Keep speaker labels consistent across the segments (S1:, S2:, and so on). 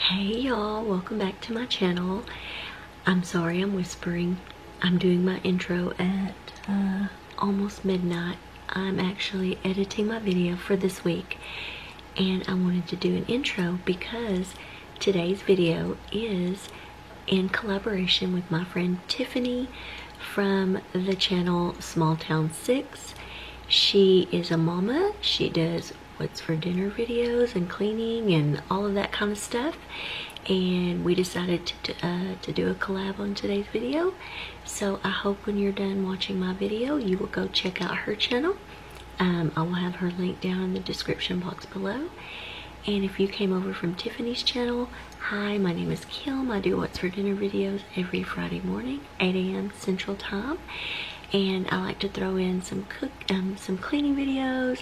S1: Hey y'all, welcome back to my channel. I'm sorry I'm whispering. I'm doing my intro at almost midnight. I'm actually editing my video for this week, and I wanted to do an intro because today's video is in collaboration with my friend Tiffany from the channel Small Town 6. She is a mama. She does what's for dinner videos and cleaning and all of that kind of stuff, and we decided to do a collab on today's video. So I hope when you're done watching my video you will go check out her channel. I will have her link down in the description box below. And if you came over from Tiffany's channel, hi, my name is Kim. I do what's for dinner videos every Friday morning, 8 a.m. Central Time. And I like to throw in some cleaning videos,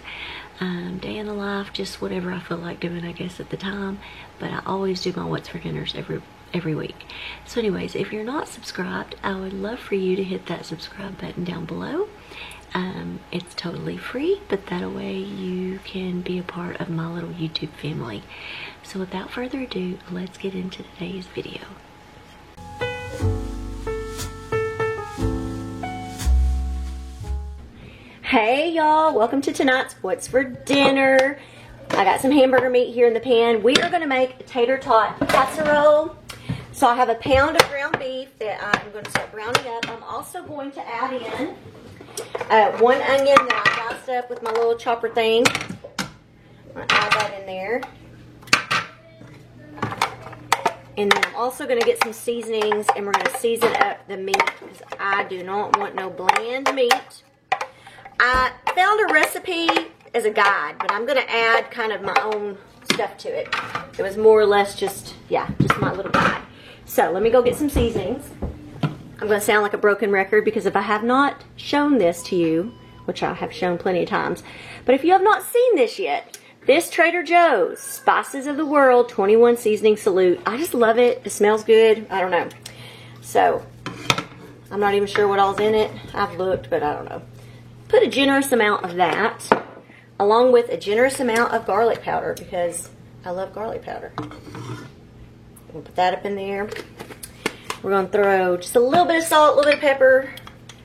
S1: day in the life, just whatever I feel like doing, I guess, at the time. But I always do my what's for dinners every week. So anyways, if you're not subscribed, I would love for you to hit that subscribe button down below. It's totally free, but that way you can be a part of my little YouTube family. So without further ado, let's get into today's video. Hey y'all, welcome to tonight's What's for Dinner. I got some hamburger meat here in the pan. We are going to make a tater tot casserole. So I have a pound of ground beef that I'm going to start browning up. I'm also going to add in 1 onion that I diced up with my little chopper thing. I'm going to add that in there. And then I'm also going to get some seasonings, and we're going to season up the meat because I do not want no bland meat. I found a recipe as a guide, but I'm going to add kind of my own stuff to it. It was more or less just my little guide. So let me go get some seasonings. I'm going to sound like a broken record because if I have not shown this to you, which I have shown plenty of times, but if you have not seen this yet, this Trader Joe's Spices of the World 21 Seasoning Salute. I just love it. It smells good. I don't know. So I'm not even sure what all's in it. I've looked, but I don't know. Put a generous amount of that, along with a generous amount of garlic powder because I love garlic powder. We'll put that up in there. We're going to throw just a little bit of salt, a little bit of pepper,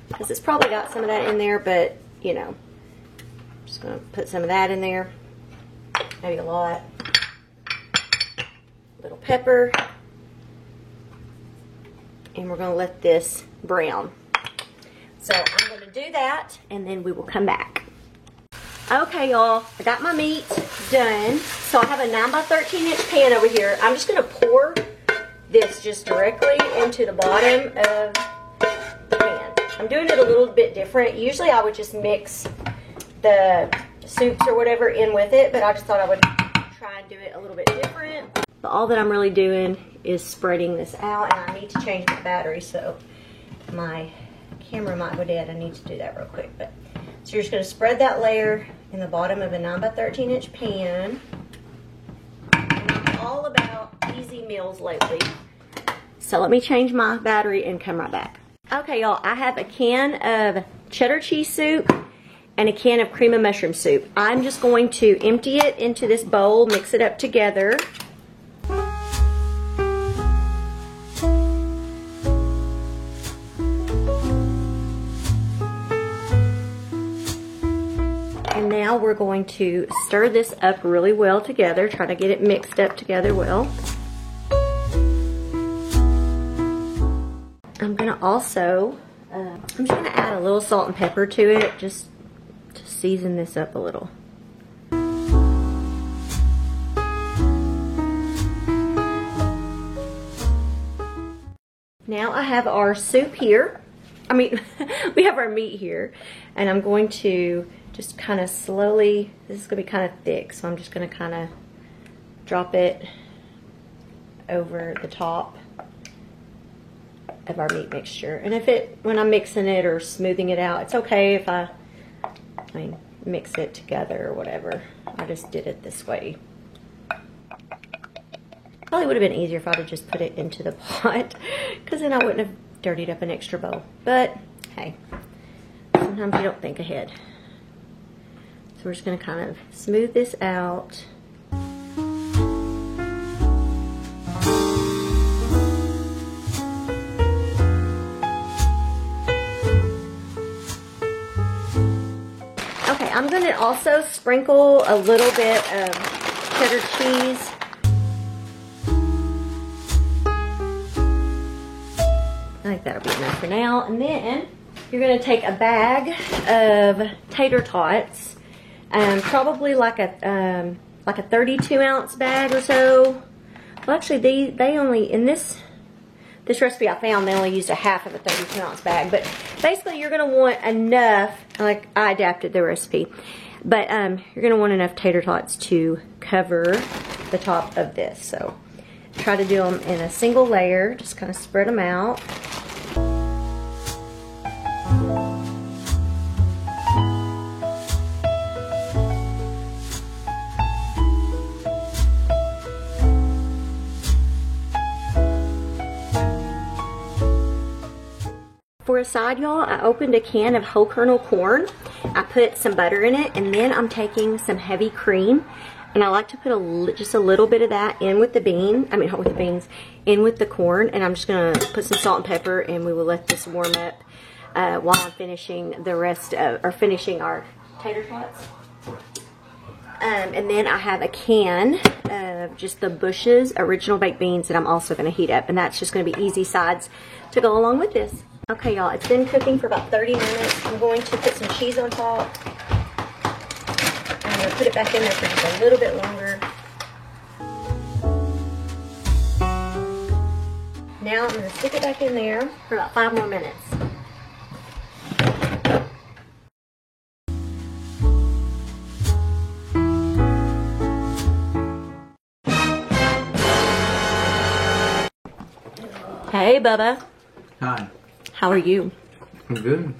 S1: because it's probably got some of that in there, but, you know, just going to put some of that in there. Maybe a lot. A little pepper. And we're going to let this brown. So I'm going to do that, and then we will come back. Okay, y'all, I got my meat done. So I have a 9 by 13 inch pan over here. I'm just going to pour this just directly into the bottom of the pan. I'm doing it a little bit different. Usually I would just mix the soups or whatever in with it, but I just thought I would try and do it a little bit different. But all that I'm really doing is spreading this out, and I need to change my battery, so my camera might go dead. I need to do that real quick. But so you're just going to spread that layer in the bottom of a 9 by 13 inch pan. I'm all about easy meals lately. So let me change my battery and come right back. Okay, y'all, I have a can of cheddar cheese soup and a can of cream of mushroom soup. I'm just going to empty it into this bowl, mix it up together. And now we're going to stir this up really well together, try to get it mixed up together well. I'm going to also, I'm just going to add a little salt and pepper to it, just to season this up a little. Now I have our soup here. I mean, we have our meat here, and I'm going to just kind of slowly, this is going to be kind of thick, so I'm just going to kind of drop it over the top of our meat mixture. And when I'm mixing it or smoothing it out, it's okay if I mix it together or whatever. I just did it this way. Probably would have been easier if I would have just put it into the pot, because then I wouldn't have dirtied up an extra bowl. But hey, sometimes you don't think ahead. So we're just going to kind of smooth this out. Okay, I'm going to also sprinkle a little bit of cheddar cheese. I think that'll be enough for now. And then you're going to take a bag of tater tots, probably like a 32-ounce bag or so. Well, actually, they only, in this recipe I found, they only used a half of a 32-ounce bag. But basically, you're going to want enough, like I adapted the recipe, but you're going to want enough tater tots to cover the top of this. So try to do them in a single layer, just kind of spread them out. For a side, y'all, I opened a can of whole kernel corn. I put some butter in it, and then I'm taking some heavy cream, and I like to put just a little bit of that in with the not with the beans, in with the corn, and I'm just gonna put some salt and pepper, and we will let this warm up while I'm finishing finishing our tater tots. And then I have a can of just the Bush's original baked beans that I'm also gonna heat up, and that's just gonna be easy sides to go along with this. Okay, y'all, it's been cooking for about 30 minutes. I'm going to put some cheese on top. I'm going to put it back in there for just a little bit longer. Now I'm going to stick it back in there for about 5 more minutes. Hey, Bubba.
S2: Hi.
S1: How are you?
S2: I'm good.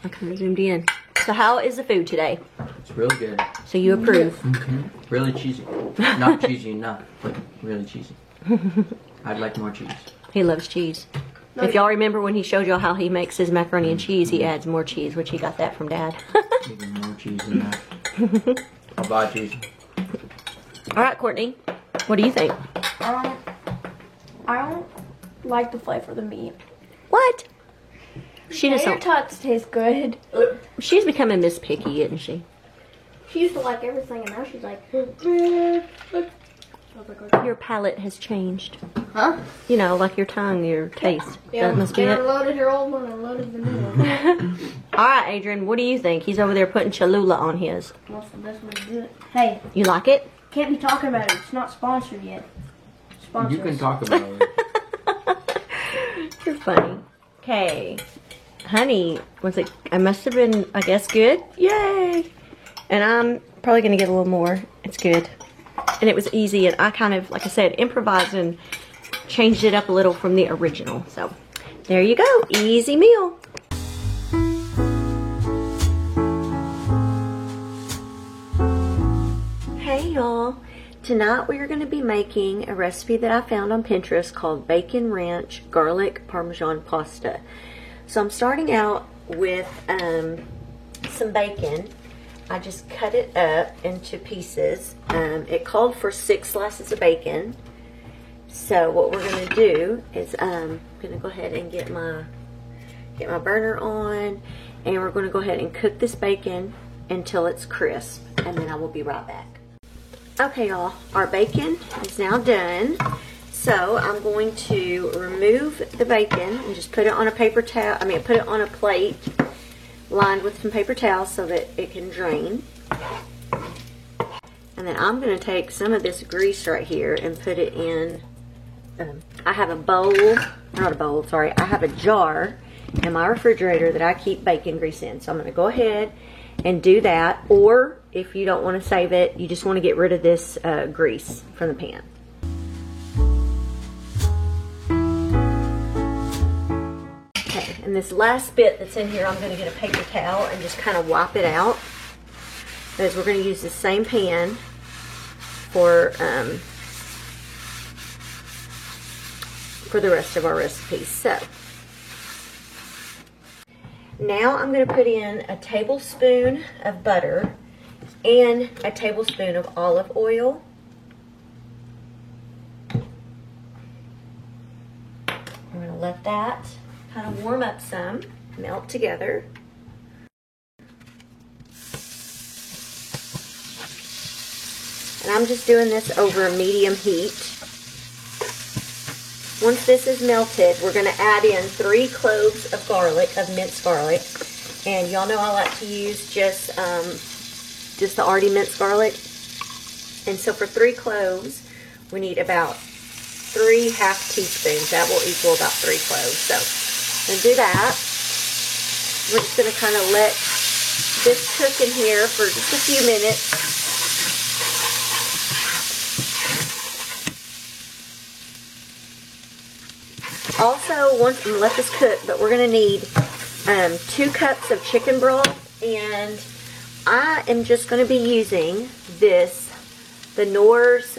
S1: I kind of zoomed in. So how is the food today?
S2: It's really good.
S1: So you approve?
S2: Mm-hmm. Really cheesy. Not cheesy enough, but really cheesy. I'd like more cheese.
S1: He loves cheese. If y'all remember when he showed y'all how he makes his macaroni and cheese, he adds more cheese, which he got that from Dad.
S2: Even more cheese than that. I'll buy cheese.
S1: All right, Courtney. What do you think?
S3: I don't like the flavor of the meat.
S1: What? She just
S3: Tater tots taste good.
S1: She's becoming Miss Picky, isn't she?
S3: She used to like everything, and now she's like,
S1: Your palate has changed.
S3: huh?
S1: You know, like your tongue, your taste.
S3: Yeah,
S1: That must be
S3: and
S1: it.
S3: unloaded her old one and loaded the new one.
S1: All right, Adrian, what do you think? He's over there putting Cholula on his.
S3: What's the best way to do it? Hey,
S1: You like it?
S3: can't be talking about it. It's not sponsored yet. Sponsor
S2: You can
S3: us.
S2: talk about it.
S1: You're funny. Okay. Honey, was it, I must have been, I guess, good? Yay! And I'm probably going to get a little more. It's good. And it was easy, and I kind of, like I said, improvised and changed it up a little from the original. So, there you go. Easy meal. Hey, y'all. Tonight we are going to be making a recipe that I found on Pinterest called Bacon Ranch Garlic Parmesan Pasta. So I'm starting out with some bacon. I just cut it up into pieces. It called for 6 slices of bacon. So what we're going to do is I'm going to go ahead and get my burner on, and we're going to go ahead and cook this bacon until it's crisp, and then I will be right back. Okay, y'all, our bacon is now done. So I'm going to remove the bacon and just put it on a paper towel. Put it on a plate lined with some paper towels so that it can drain. And then I'm going to take some of this grease right here and put it in. I have a I have a jar in my refrigerator that I keep bacon grease in. So I'm going to go ahead and do that. Or if you don't want to save it, you just want to get rid of this grease from the pan. Okay, and this last bit that's in here, I'm going to get a paper towel and just kind of wipe it out. Because we're going to use the same pan for the rest of our recipe. So now I'm going to put in a tablespoon of butter and a tablespoon of olive oil. I'm going to let that kind of warm up some, melt together. And I'm just doing this over medium heat. Once this is melted, we're going to add in 3 cloves of garlic, of minced garlic. And y'all know I like to use just the already minced garlic. And so for 3 cloves, we need about 3 half teaspoons. That will equal about 3 cloves. So I'm going to do that. We're just going to kind of let this cook in here for just a few minutes. Also, once I'm going to let this cook, but we're going to need 2 cups of chicken broth, and I am just going to be using the Knorr's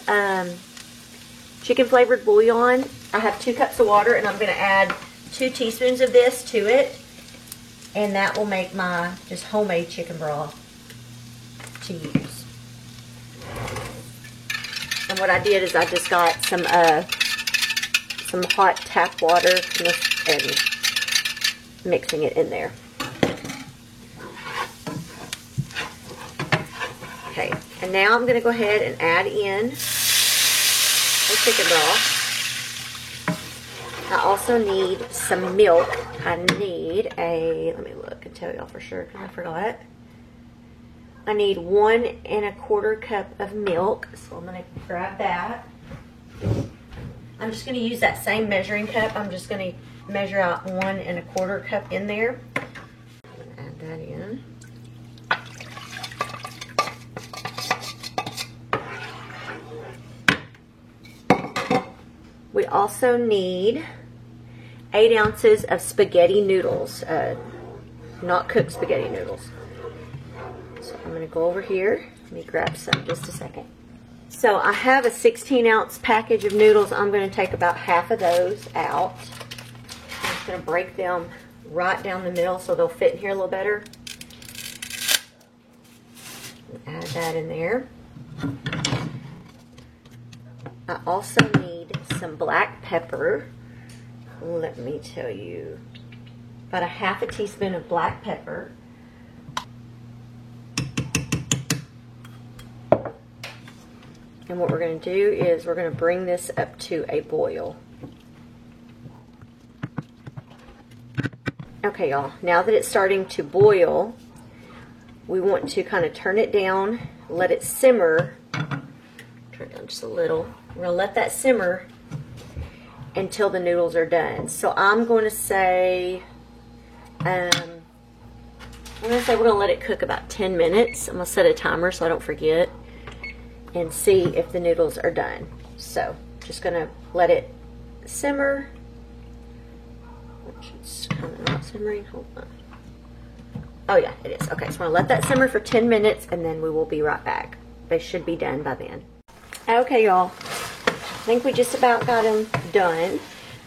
S1: chicken flavored bouillon. I have 2 cups of water, and I'm going to add 2 teaspoons of this to it, and that will make my just homemade chicken broth to use. And what I did is I just got some hot tap water and mixing it in there. Okay, and now I'm going to go ahead and add in the chicken broth. I also need some milk. I need let me look and tell y'all for sure because I forgot. I need 1 1/4 cup of milk, so I'm going to grab that. I'm just going to use that same measuring cup. I'm just going to measure out 1 1/4 cup in there. I'm going to add that in. We also need 8 ounces of spaghetti noodles, not cooked spaghetti noodles. So I'm going to go over here. Let me grab some just a second. So I have a 16-ounce package of noodles. I'm going to take about half of those out. I'm just going to break them right down the middle so they'll fit in here a little better. Add that in there. I also need some black pepper. Let me tell you, about a half a teaspoon of black pepper. And what we're going to do is we're going to bring this up to a boil. Okay, y'all, now that it's starting to boil, we want to kind of turn it down, let it simmer. Turn it down just a little. We're going to let that simmer until the noodles are done. So I'm going to say, we're going to let it cook about 10 minutes. I'm going to set a timer so I don't forget and see if the noodles are done. So just going to let it simmer. It's kind of not simmering. Hold on. Oh yeah, it is. Okay, so I'm going to let that simmer for 10 minutes and then we will be right back. They should be done by then. Okay, y'all. I think we just about got them done.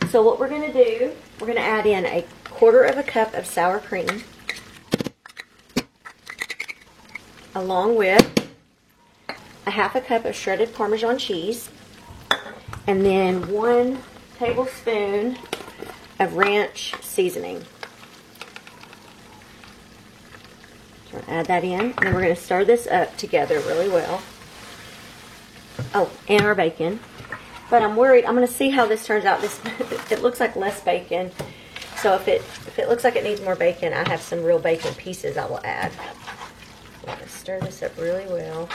S1: So what we're going to do, we're going to add in 1/4 cup of sour cream, along with a half a cup of shredded Parmesan cheese, and then 1 tablespoon of ranch seasoning. So add that in, and then we're going to stir this up together really well. Oh, and our bacon. But I'm worried. I'm going to see how this turns out. It looks like less bacon. So if it looks like it needs more bacon, I have some real bacon pieces I will add. I'm going to stir this up really well.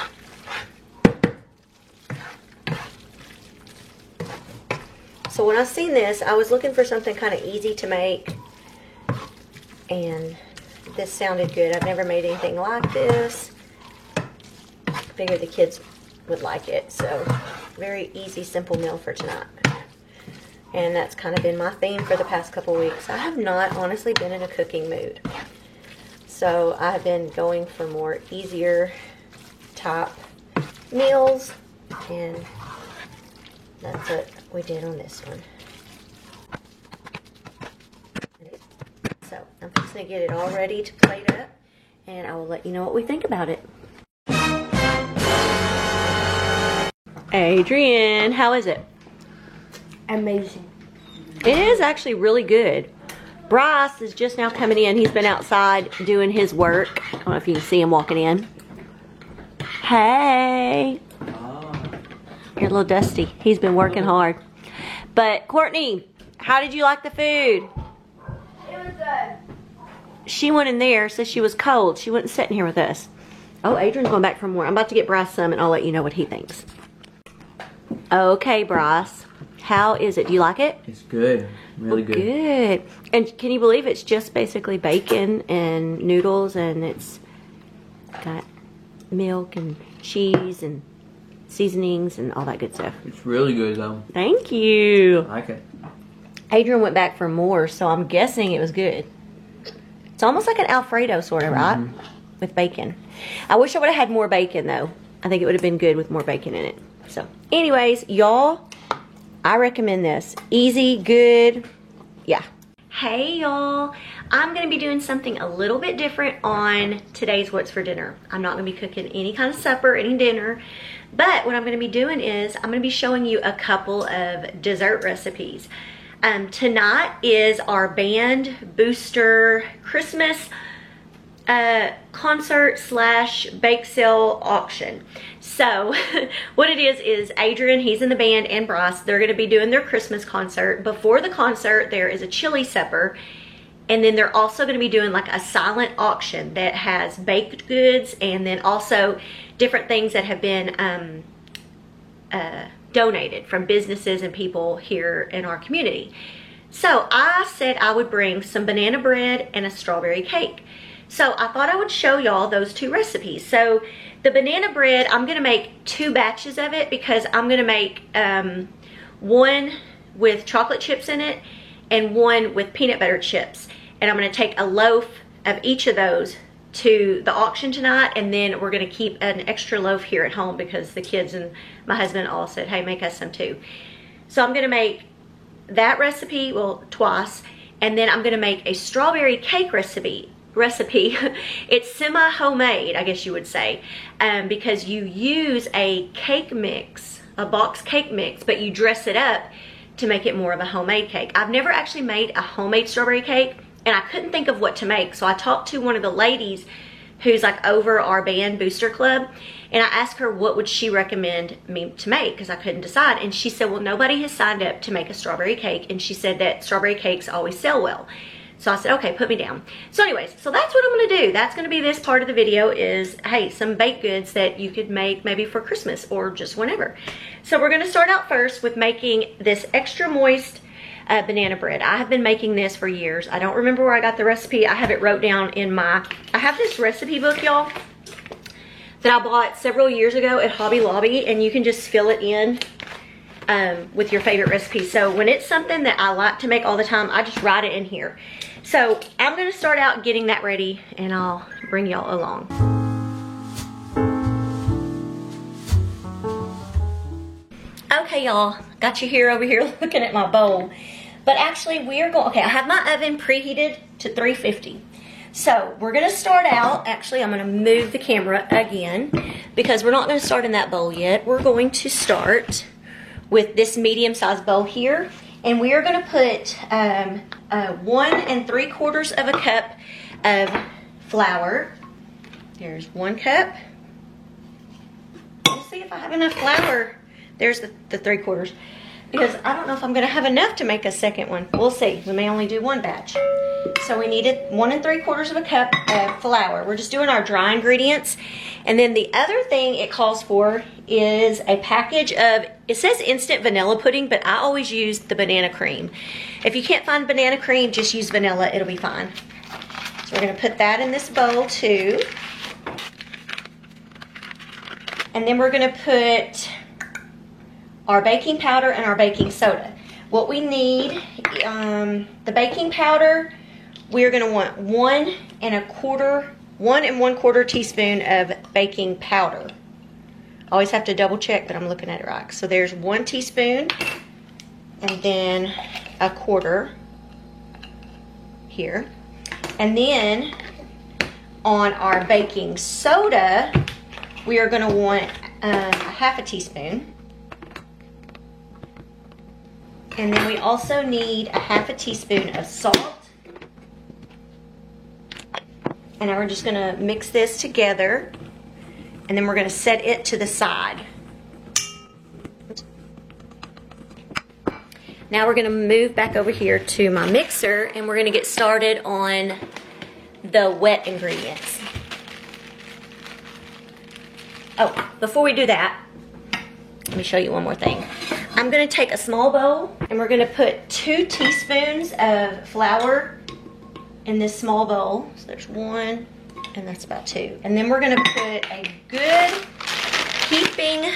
S1: So when I seen this, I was looking for something kind of easy to make. And this sounded good. I've never made anything like this. I figured the kids would like it. So very easy, simple meal for tonight. And that's kind of been my theme for the past couple weeks. I have not honestly been in a cooking mood. So I've been going for more easier type meals. And that's what we did on this one. So I'm just going to get it all ready to plate up. And I will let you know what we think about it. Adrian, how is it?
S3: Amazing.
S1: It is actually really good. Bryce is just now coming in. He's been outside doing his work. I don't know if you can see him walking in. Hey. You're a little dusty. He's been working hard. But Courtney, how did you like the food?
S3: It was good.
S1: She went in there, so she was cold. She wasn't sitting here with us. Oh, Adrian's going back for more. I'm about to get Bryce some, and I'll let you know what he thinks. Okay, Bryce. How is it? Do you like it?
S2: It's good. Really good.
S1: Good. And can you believe it's just basically bacon and noodles, and it's got milk and cheese and seasonings and all that good stuff.
S2: It's really good though.
S1: Thank you.
S2: I like it.
S1: Adrian went back for more, so I'm guessing it was good. It's almost like an Alfredo sort of, right? With bacon. I wish I would have had more bacon though. I think it would have been good with more bacon in it. So anyways, y'all, I recommend this. Easy, good, yeah. Hey y'all, I'm gonna be doing something a little bit different on today's What's for Dinner. I'm not gonna be cooking any kind of supper, any dinner, but what I'm gonna be doing is I'm gonna be showing you a couple of dessert recipes. Tonight is our band booster Christmas concert / bake sale auction. So what it is Adrian, he's in the band, and Bryce, they're going to be doing their Christmas concert. Before the concert there is a chili supper, and then they're also going to be doing like a silent auction that has baked goods and then also different things that have been donated from businesses and people here in our community. So I said I would bring some banana bread and a strawberry cake. So I thought I would show y'all those two recipes. So the banana bread, I'm gonna make 2 batches of it because I'm gonna make one with chocolate chips in it and one with peanut butter chips. And I'm gonna take a loaf of each of those to the auction tonight, and then we're gonna keep an extra loaf here at home because the kids and my husband all said, hey, make us some too. So I'm gonna make that recipe, well, twice, and then I'm gonna make a strawberry cake recipe. It's semi-homemade, I guess you would say, because you use a cake mix, a box cake mix, but you dress it up to make it more of a homemade cake. I've never actually made a homemade strawberry cake, and I couldn't think of what to make, so I talked to one of the ladies who's like over our band booster club, and I asked her what would she recommend me to make because I couldn't decide, and she said, well, nobody has signed up to make a strawberry cake, and she said that strawberry cakes always sell well. So I said, okay, put me down. So anyways, so that's what I'm gonna do. That's gonna be this part of the video is, hey, some baked goods that you could make maybe for Christmas or just whenever. So we're gonna start out first with making this extra moist banana bread. I have been making this for years. I don't remember where I got the recipe. I have it wrote down in I have this recipe book, y'all, that I bought several years ago at Hobby Lobby, and you can just fill it in with your favorite recipe. So when it's something that I like to make all the time, I just write it in here. So I'm gonna start out getting that ready, and I'll bring y'all along. Okay, y'all, got you here over here looking at my bowl. But actually we are going, okay, I have my oven preheated to 350. So we're gonna start out, actually I'm gonna move the camera again because we're not gonna start in that bowl yet. We're going to start with this medium-sized bowl here, and we are gonna put 1 3/4 of a cup of flour. There's 1 cup. Let's see if I have enough flour. There's the 3/4, because I don't know if I'm gonna have enough to make a second one. We'll see, we may only do 1 batch. So we needed 1 3/4 of a cup of flour. We're just doing our dry ingredients. And then the other thing it calls for is a package of, it says instant vanilla pudding, but I always use the banana cream. If you can't find banana cream, just use vanilla, it'll be fine. So we're gonna put that in this bowl too. And then we're gonna put our baking powder and our baking soda. What we need, the baking powder, we're gonna want 1 1/4 teaspoon of baking powder. Always have to double check that I'm looking at it right. So there's 1 teaspoon, and then 1/4 here. And then on our baking soda, we are gonna want 1/2 teaspoon. And then we also need 1/2 teaspoon of salt. And now we're just gonna mix this together, and then we're gonna set it to the side. Now we're gonna move back over here to my mixer and we're gonna get started on the wet ingredients. Oh, before we do that, let me show you one more thing. I'm gonna take a small bowl and we're gonna put 2 teaspoons of flour in this small bowl. So there's 1 and that's about 2. And then we're gonna put a good heaping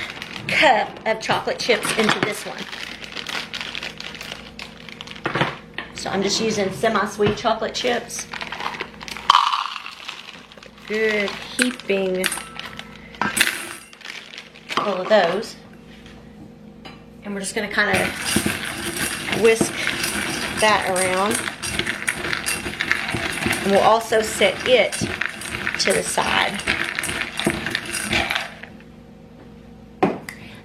S1: cup of chocolate chips into this one. So I'm just using semi-sweet chocolate chips. Good heaping full of those. And we're just gonna kind of whisk that around. And we'll also set it to the side.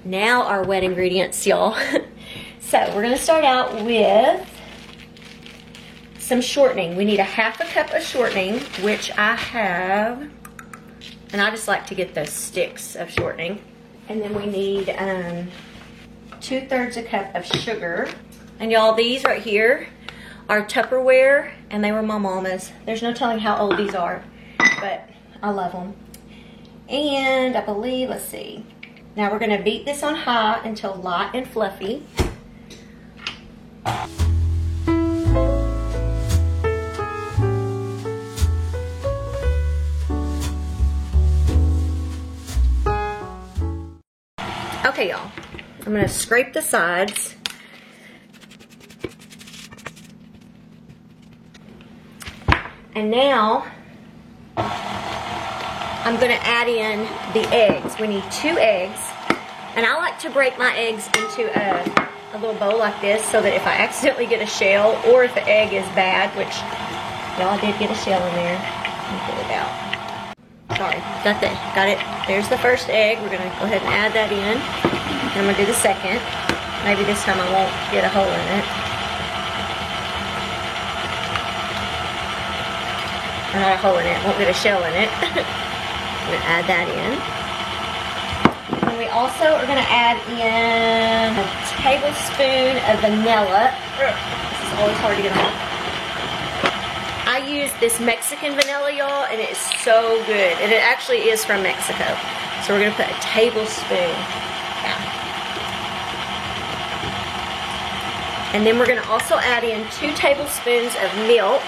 S1: Now our wet ingredients, y'all. So we're gonna start out with some shortening. We need a 1/2 cup of shortening, which I have, and I just like to get those sticks of shortening. And then we need 2/3 a cup of sugar. And y'all, these right here are Tupperware, and they were my mama's. There's no telling how old these are, but I love them. And I believe, let's see. Now we're gonna beat this on high until light and fluffy. Okay, y'all, I'm gonna scrape the sides. And now, I'm gonna add in the eggs. We need 2 eggs. And I like to break my eggs into a little bowl like this so that if I accidentally get a shell or if the egg is bad, which, y'all, I did get a shell in there. Let me pull it out. Sorry, got it. There's the first egg. We're gonna go ahead and add that in. And I'm gonna do the second. Maybe this time I won't get a hole in it. Or not a hole in it, won't get a shell in it. I'm gonna add that in. And we also are gonna add in a tablespoon of vanilla. This is always hard to get on. I use this Mexican vanilla, y'all, and it is so good. And it actually is from Mexico. So we're gonna put a tablespoon. And then we're gonna also add in 2 tablespoons of milk.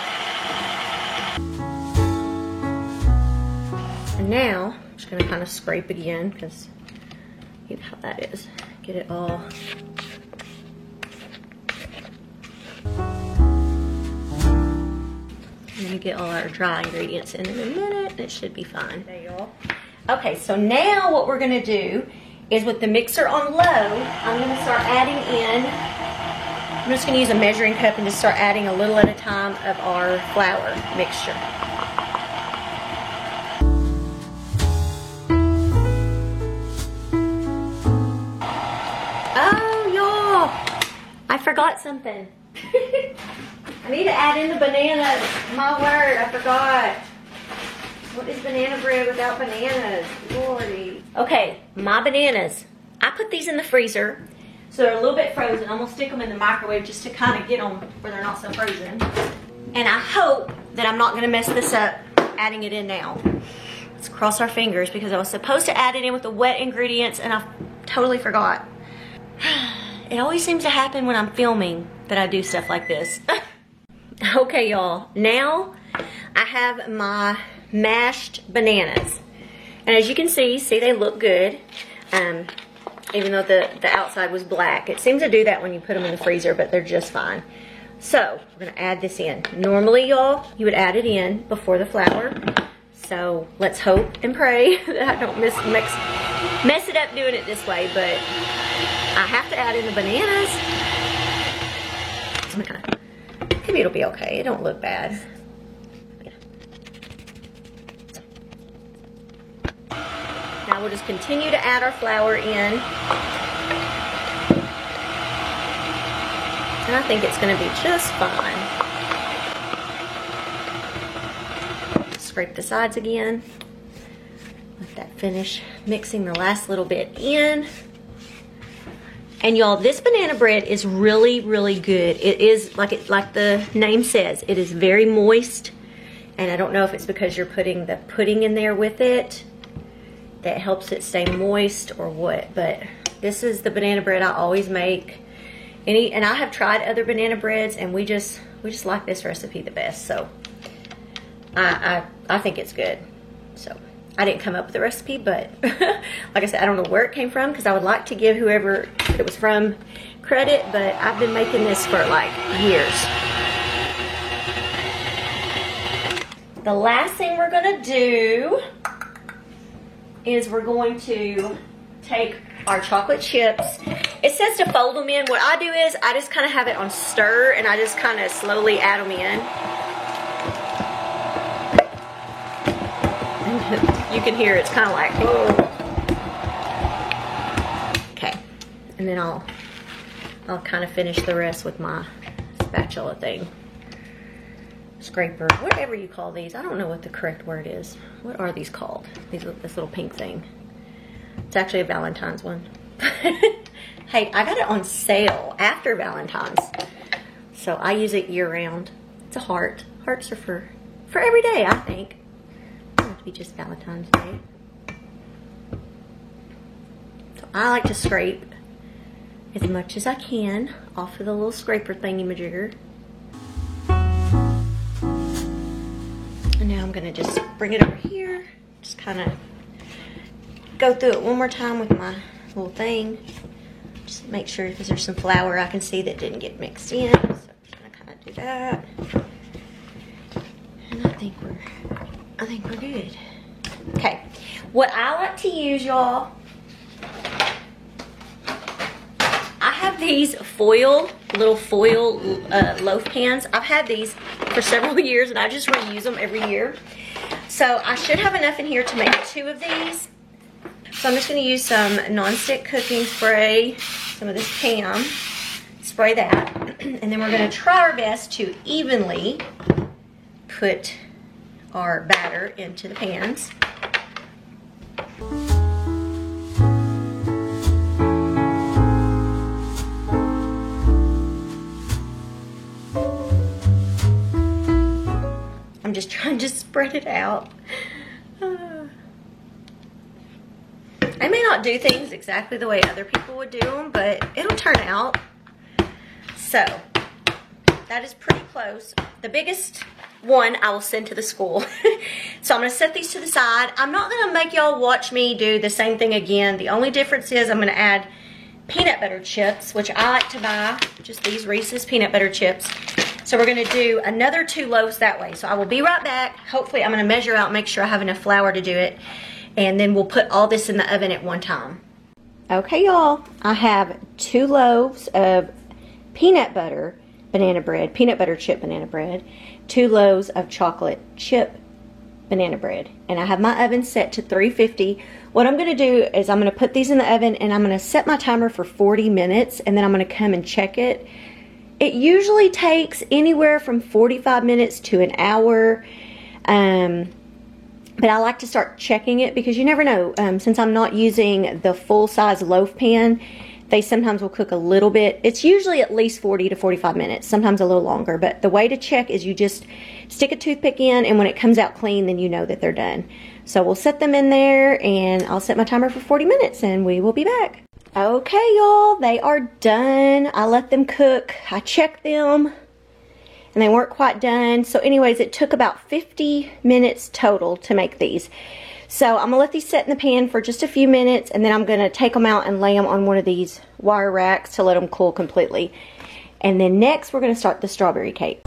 S1: And now, I'm just gonna kind of scrape again, because you know how that is. Get it all. I'm gonna get all our dry ingredients in a minute, and it should be fine. There you go. Okay, so now what we're gonna do is with the mixer on low, I'm gonna start adding in, I'm just gonna use a measuring cup and just start adding a little at a time of our flour mixture. Oh, y'all, I forgot something. I need to add in the bananas. My word, I forgot. What is banana bread without bananas? Lordy. Okay, my bananas. I put these in the freezer, so they're a little bit frozen. I'm gonna stick them in the microwave just to kind of get them where they're not so frozen. And I hope that I'm not gonna mess this up adding it in now. Let's cross our fingers because I was supposed to add it in with the wet ingredients and I totally forgot. It always seems to happen when I'm filming that I do stuff like this. Okay, y'all, now I have my mashed bananas. And as you can see they look good. Even though the outside was black. It seems to do that when you put them in the freezer, but they're just fine. So, we're gonna add this in. Normally, y'all, you would add it in before the flour. So, let's hope and pray that I don't mess it up doing it this way, but I have to add in the bananas. So I'm gonna, maybe it'll be okay. It don't look bad. Now we'll just continue to add our flour in. And I think it's gonna be just fine. Scrape the sides again. Let that finish mixing the last little bit in. And y'all, this banana bread is really, really good. It is, like the name says, it is very moist. And I don't know if it's because you're putting the pudding in there with it that helps it stay moist or what, but this is the banana bread I always make. And I have tried other banana breads, and we just like this recipe the best. So I think it's good. So I didn't come up with the recipe, but like I said, I don't know where it came from, because I would like to give whoever it was from credit, but I've been making this for like years. The last thing we're gonna do is we're going to take our chocolate chips. It says to fold them in. What I do is I just kind of have it on stir, and I just kind of slowly add them in. You can hear it's kind of like, oh. Okay, and then I'll kind of finish the rest with my spatula thing. Scraper, whatever you call these. I don't know what the correct word is. What are these called? This little pink thing. It's actually a Valentine's one. Hey, I got it on sale after Valentine's, so I use it year round. It's a heart. Hearts are for every day, I think. It doesn't have to be just Valentine's Day. So I like to scrape as much as I can off of the little scraper thingy-majigger. And now I'm gonna just bring it over here. Just kind of go through it one more time with my little thing. Just make sure, because there's some flour I can see that didn't get mixed in. So I'm just gonna kind of do that. And I think we're good. Okay, what I like to use, y'all, I have these little foil loaf pans. I've had these for several years, and I just reuse them every year. So I should have enough in here to make 2 of these. So I'm just going to use some nonstick cooking spray, some of this Pam, spray that, and then we're going to try our best to evenly put our batter into the pans. I'm just trying to spread it out. I may not do things exactly the way other people would do them, but it'll turn out. So that is pretty close. The biggest one I will send to the school. So I'm going to set these to the side. I'm not going to make y'all watch me do the same thing again. The only difference is I'm going to add peanut butter chips, which I like to buy, just these Reese's peanut butter chips. So we're going to do another 2 loaves that way. So I will be right back. Hopefully I'm going to measure out, make sure I have enough flour to do it. And then we'll put all this in the oven at one time. Okay, y'all. I have 2 loaves of peanut butter banana bread, peanut butter chip banana bread, 2 loaves of chocolate chip banana bread. And I have my oven set to 350. What I'm going to do is I'm going to put these in the oven, and I'm going to set my timer for 40 minutes, and then I'm going to come and check it. It usually takes anywhere from 45 minutes to an hour. But I like to start checking it, because you never know. Since I'm not using the full-size loaf pan, they sometimes will cook a little bit. It's usually at least 40 to 45 minutes, sometimes a little longer. But the way to check is you just stick a toothpick in, and when it comes out clean, then you know that they're done. So we'll set them in there, and I'll set my timer for 40 minutes, and we will be back. Okay, y'all, they are done. I let them cook. I checked them, and they weren't quite done. So anyways, it took about 50 minutes total to make these. So I'm gonna let these set in the pan for just a few minutes, and then I'm gonna take them out and lay them on one of these wire racks to let them cool completely. And then next, we're gonna start the strawberry cake.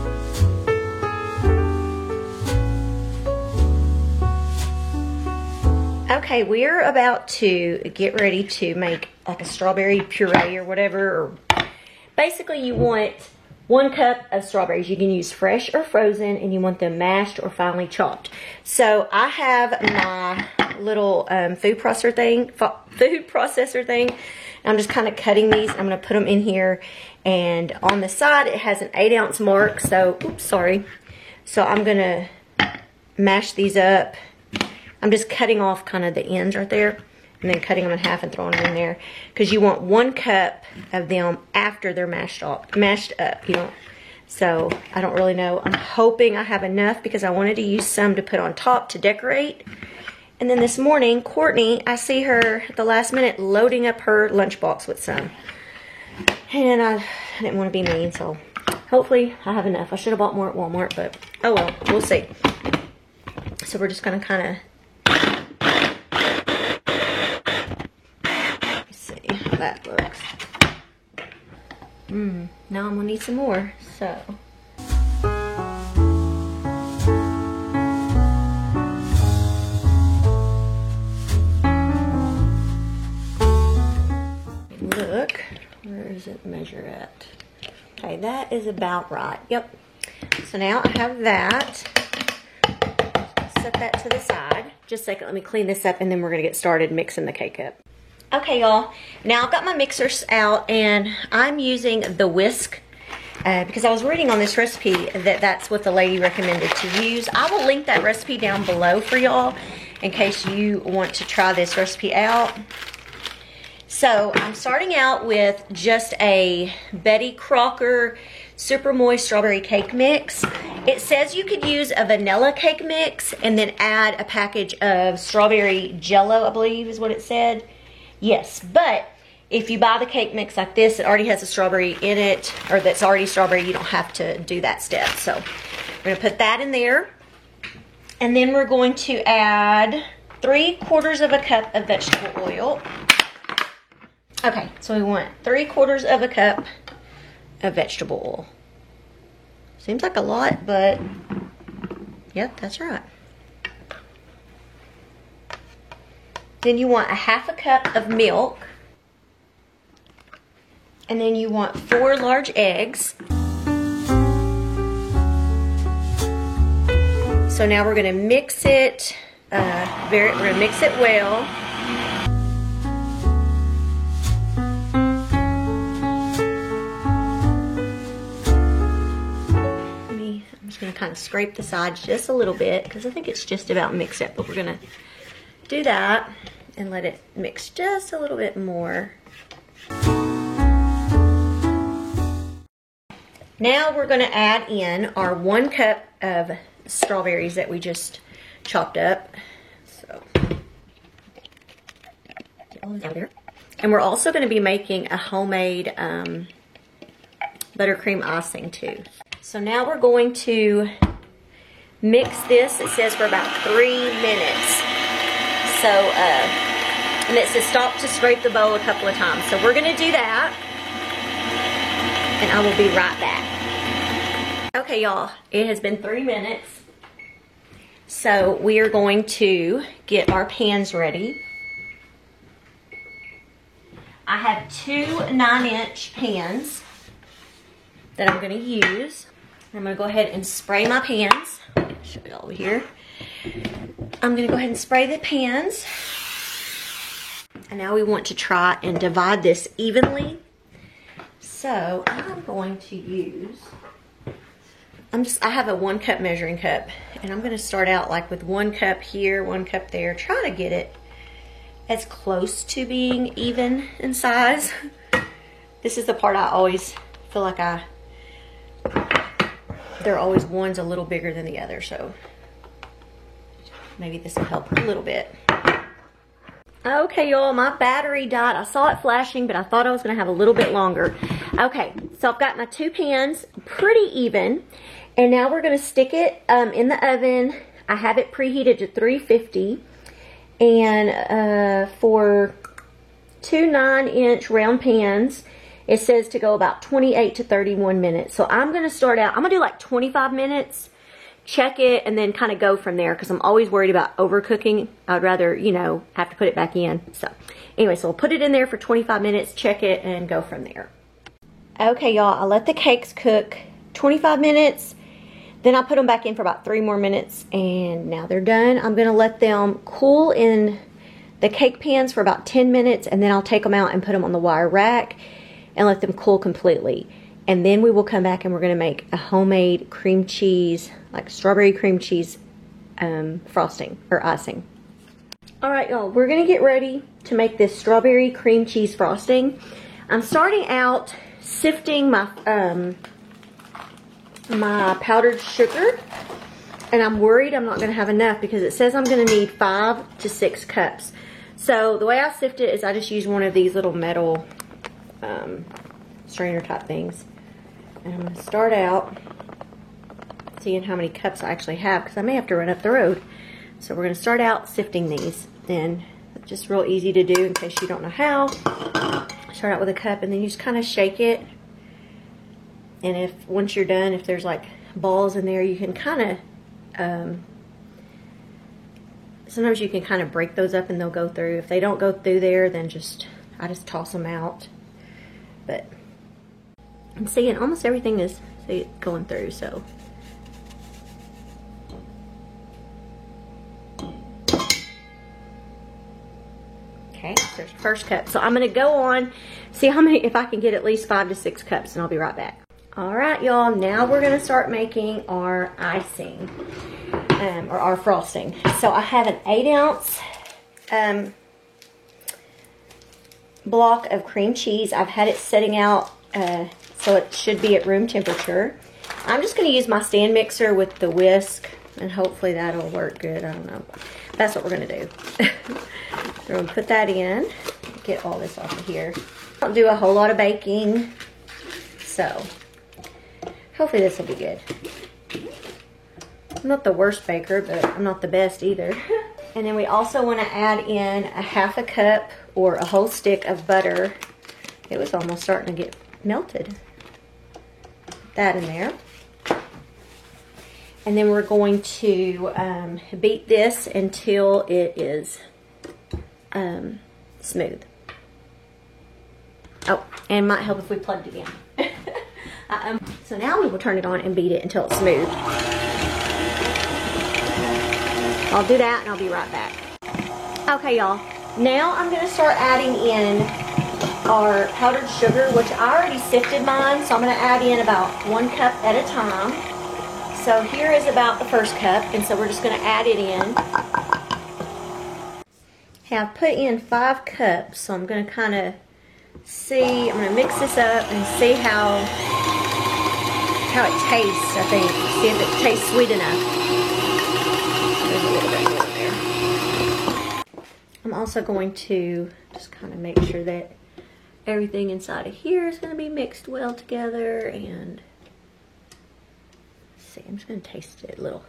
S1: Okay, we're about to get ready to make like a strawberry puree or whatever. Or basically, you want 1 cup of strawberries. You can use fresh or frozen, and you want them mashed or finely chopped. So I have my little food processor thing. I'm just kind of cutting these. I'm going to put them in here, and on the side it has an 8-ounce mark. So, oops, sorry. So I'm going to mash these up. I'm just cutting off kind of the ends right there, and then cutting them in half and throwing them in there, because you want 1 cup of them after they're mashed up. You don't. So I don't really know. I'm hoping I have enough because I wanted to use some to put on top to decorate. And then this morning, Courtney, I see her at the last minute loading up her lunchbox with some. And I didn't want to be mean, so hopefully I have enough. I should have bought more at Walmart, but oh well, we'll see. So we're just going to kind of see how that looks. Now I'm going to need some more, so. Look, where does it measure at? Okay, that is about right. Yep. So now I have that. Set that to the side. Just a second, let me clean this up and then we're going to get started mixing the cake up. Okay, y'all. Now I've got my mixers out and I'm using the whisk because I was reading on this recipe that that's what the lady recommended to use. I will link that recipe down below for y'all in case you want to try this recipe out. So I'm starting out with just a Betty Crocker Super Moist Strawberry Cake Mix. It says you could use a vanilla cake mix and then add a package of strawberry jello, I believe is what it said. Yes, but if you buy the cake mix like this, it already has a strawberry in it, or that's already strawberry, you don't have to do that step. So we're going to put that in there. And then we're going to add 3/4 of a cup of vegetable oil. Okay, so we want 3/4 of a cup of vegetable oil. Seems like a lot, but yep, that's right. Then you want 1/2 cup of milk. And then you want 4 large eggs. So now we're going to mix it. We're going to mix it well. I'm just going to kind of scrape the sides just a little bit because I think it's just about mixed up. But we're going to do that and let it mix just a little bit more. Now we're going to add in our 1 cup of strawberries that we just chopped up. So, get all those out there. And we're also going to be making a homemade buttercream icing too. So now we're going to mix this. It says for about 3 minutes. So, and it says stop to scrape the bowl a couple of times. So we're going to do that. And I will be right back. Okay, y'all, it has been 3 minutes. So we are going to get our pans ready. I have 2 9-inch pans that I'm going to use. I'm going to go ahead and spray my pans. Show you over here. I'm going to go ahead and spray the pans. And now we want to try and divide this evenly. So I'm going to use, I have a 1 cup measuring cup, and I'm going to start out like with 1 cup here, 1 cup there, try to get it as close to being even in size. This is the part I always feel like there are always one's a little bigger than the other, so maybe this will help a little bit. Okay, y'all, my battery died. I saw it flashing, but I thought I was going to have a little bit longer. Okay, so I've got my 2 pans pretty even. And now we're going to stick it in the oven. I have it preheated to 350. And for 2 9-inch round pans, it says to go about 28 to 31 minutes. So I'm going to start out, I'm going to do like 25 minutes. Check it and then kind of go from there because I'm always worried about overcooking. I'd rather, you know, have to put it back in. So anyway, so we'll put it in there for 25 minutes, check it, and go from there. Okay, y'all, I let the cakes cook 25 minutes. Then I put them back in for about 3 more minutes, and now they're done. I'm going to let them cool in the cake pans for about 10 minutes, and then I'll take them out and put them on the wire rack and let them cool completely. And then we will come back and we're going to make a homemade cream cheese, like strawberry cream cheese frosting or icing. All right, y'all, we're gonna get ready to make this strawberry cream cheese frosting. I'm starting out sifting my my powdered sugar, and I'm worried I'm not gonna have enough because it says I'm gonna need 5 to 6 cups. So the way I sift it is I just use one of these little metal strainer type things. And I'm gonna start out seeing how many cups I actually have because I may have to run up the road. So we're gonna start out sifting these, and just real easy to do in case you don't know how. Start out with a cup and then you just kind of shake it. And if once you're done, if there's like balls in there, you can kind of, sometimes you can kind of break those up and they'll go through. If they don't go through there, then I just toss them out. But I'm seeing almost everything is going through, so. Okay, there's the first cup. So I'm gonna go on, see how many, if I can get at least 5 to 6 cups, and I'll be right back. All right, y'all, now we're gonna start making our icing, or our frosting. So I have an 8-ounce block of cream cheese. I've had it setting out, so it should be at room temperature. I'm just gonna use my stand mixer with the whisk, and hopefully that'll work good, I don't know. That's what we're gonna do. We're gonna put that in, get all this off of here. I don't do a whole lot of baking, so hopefully this will be good. I'm not the worst baker, but I'm not the best either. And then we also want to add in a 1/2 cup or a whole stick of butter. It was almost starting to get melted. Put that in there. And then we're going to beat this until it is smooth. Oh, and it might help if we plugged it in. So now we will turn it on and beat it until it's smooth. I'll do that and I'll be right back. Okay, y'all. Now I'm going to start adding in our powdered sugar, which I already sifted mine, so I'm going to add in about 1 cup at a time. So here is about the first cup, and so we're just going to add it in. Okay, I've put in 5 cups, so I'm going to kind of see, I'm going to mix this up and see how it tastes, I think. See if it tastes sweet enough. There's a little bit more there. I'm also going to just kind of make sure that everything inside of here is going to be mixed well together, and let's see, I'm just going to taste it a little.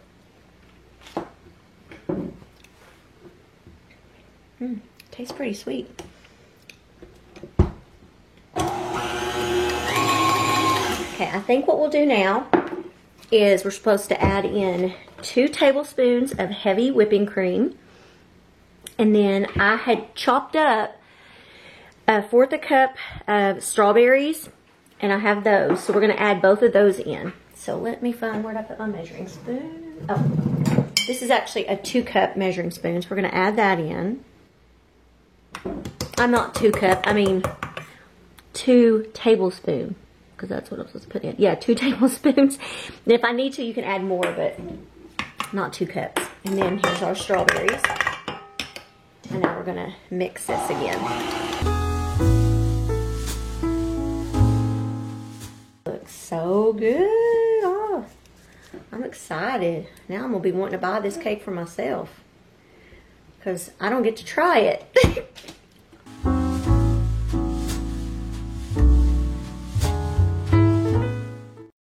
S1: Tastes pretty sweet. Okay, I think what we'll do now is we're supposed to add in 2 tablespoons of heavy whipping cream. And then I had chopped up 1/4 cup of strawberries, and I have those. So we're going to add both of those in. So let me find where I put my measuring spoon. Oh, this is actually a 2 cup measuring spoon. So we're going to add that in. I'm not 2 cup, I mean 2 tablespoons. Because that's what I'm supposed to put in. Yeah, 2 tablespoons. And if I need to, you can add more, but not 2 cups. And then here's our strawberries. And now we're going to mix this again. Looks so good. Oh, I'm excited. Now I'm going to be wanting to buy this cake for myself, because I don't get to try it.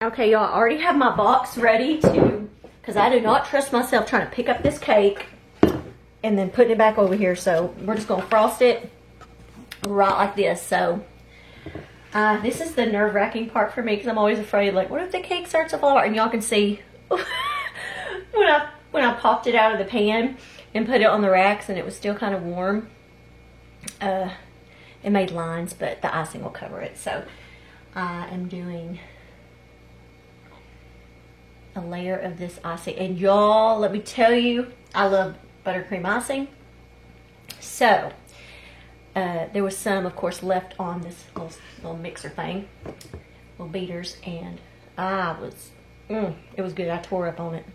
S1: Okay, y'all, I already have my box ready to, because I do not trust myself trying to pick up this cake and then putting it back over here. So we're just going to frost it right like this. So this is the nerve-wracking part for me, because I'm always afraid, like, what if the cake starts to fall apart? And y'all can see when I popped it out of the pan and put it on the racks and it was still kind of warm, it made lines, but the icing will cover it. So I am doing a layer of this icing, and y'all, let me tell you, I love buttercream icing. So there was some, of course, left on this little mixer thing, little beaters, and it was good. I tore up on it.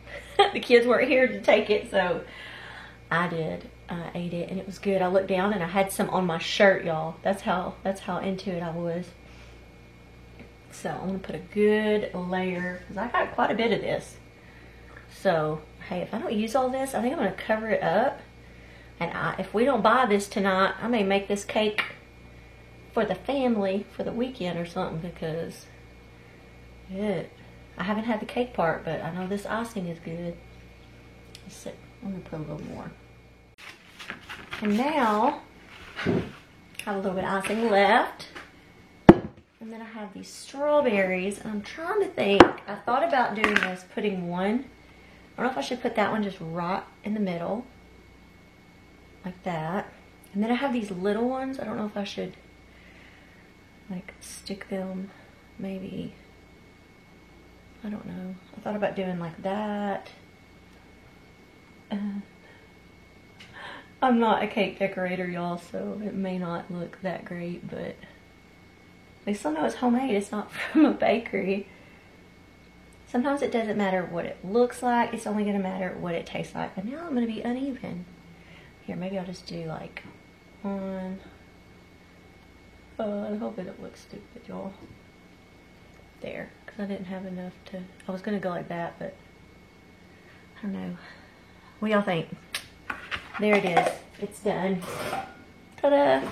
S1: The kids weren't here to take it, so I did. ate it, and it was good. I looked down and I had some on my shirt, y'all. That's how into it I was. So I'm gonna put a good layer, because I got quite a bit of this. So hey, if I don't use all this, I think I'm gonna cover it up. And if we don't buy this tonight, I may make this cake for the family for the weekend or something, because I haven't had the cake part, but I know this icing is good. Let's see. I'm gonna put a little more. And now I have a little bit of icing left. And then I have these strawberries, and I'm trying to think. I thought about doing this, putting one. I don't know if I should put that one just right in the middle, like that. And then I have these little ones. I don't know if I should like stick them, maybe. I don't know. I thought about doing like that. I'm not a cake decorator, y'all, so it may not look that great, but at least I know it's homemade. It's not from a bakery. Sometimes it doesn't matter what it looks like. It's only going to matter what it tastes like. But now I'm going to be uneven. Here, maybe I'll just do like one. I hope it don't look stupid, y'all. There, because I didn't have enough to. I was going to go like that, but I don't know. What y'all think? There it is. It's done. Ta-da!